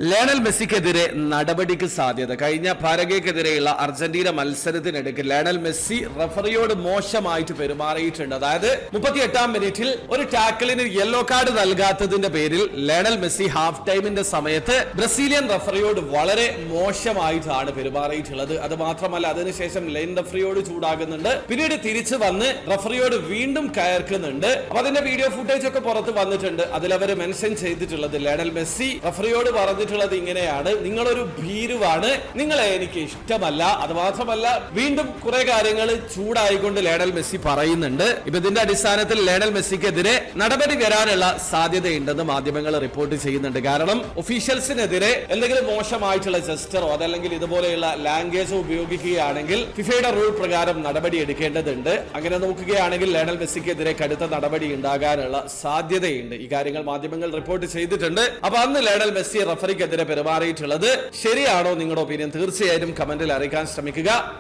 Lionel മെസ്സിക്കെതിരെ നടപടിക്ക് സാധ്യത. കഴിഞ്ഞ പാരഗ്വേക്കെതിരെയുള്ള അർജന്റീന മത്സരത്തിനിടയ്ക്ക് ലയണൽ മെസ്സി റഫറിയോട് മോശമായിട്ട് പെരുമാറിയിട്ടുണ്ട്. അതായത് 38-ാം മിനിറ്റിൽ ഒരു ടാക്കിളിന് യെല്ലോ കാർഡ് നൽകാത്തതിന്റെ പേരിൽ ലയണൽ മെസ്സി ഹാഫ് ടൈമിന്റെ സമയത്ത് ബ്രസീലിയൻ റഫറിയോട് വളരെ മോശമായിട്ടാണ് പെരുമാറിയിട്ടുള്ളത്. അത് മാത്രമല്ല, അതിനുശേഷം ലൈൻ റഫറിയോട് ചൂടാകുന്നുണ്ട്, പിന്നീട് തിരിച്ചു വന്ന് റഫറിയോട് വീണ്ടും കയർക്കുന്നുണ്ട്. അപ്പൊ അതിന്റെ വീഡിയോ ഫുട്ടേജ് ഒക്കെ പുറത്ത് വന്നിട്ടുണ്ട്. അതിലവർ മെൻഷൻ ചെയ്തിട്ടുള്ളത് ലയണൽ മെസ്സി റഫറിയോട് പറഞ്ഞിട്ടുള്ളത് ഇങ്ങനെയാണ്: നിങ്ങളൊരു ഭീരുവാണ്, നിങ്ങളെ എനിക്ക് ഇഷ്ടമല്ല. അത് മാത്രമല്ല, വീണ്ടും കുറെ കാര്യങ്ങൾ ചൂടായിക്കൊണ്ട് ലയണൽ മെസ്സി പറയുന്നുണ്ട്. ഇപ്പൊ ഇതിന്റെ അടിസ്ഥാനത്തിൽ ലയണൽ മെസ്സിക്കെതിരെ നടപടി വരാനുള്ള സാധ്യതയുണ്ടെന്ന് മാധ്യമങ്ങൾ റിപ്പോർട്ട് ചെയ്യുന്നുണ്ട്. കാരണം ഒഫീഷ്യൽസിനെതിരെ എന്തെങ്കിലും മോശമായിട്ടുള്ള ജസ്റ്ററോ അതല്ലെങ്കിൽ ഇതുപോലെയുള്ള ലാംഗ്വേജോ ഉപയോഗിക്കുകയാണെങ്കിൽ ഫിഫയുടെ റൂൾ പ്രകാരം നടപടി എടുക്കേണ്ടതുണ്ട്. അങ്ങനെ നോക്കുകയാണെങ്കിൽ ലയണൽ മെസ്സിക്കെതിരെ കടുത്ത നടപടി ഉണ്ടാകാനുള്ള സാധ്യതയുണ്ട്. ഈ കാര്യങ്ങൾ മാധ്യമങ്ങൾ റിപ്പോർട്ട് ചെയ്തിട്ടുണ്ട്. അപ്പൊ അന്ന് ലയണൽ മെസ്സി റഫറിക്കെതിരെ പെരുമാറിയിട്ടുള്ളത് ശരിയാണോ? നിങ്ങളുടെ ഒപ്പീനിയൻ തീർച്ചയായും കമന്റിൽ അറിയിക്കാൻ ശ്രമിക്കുക.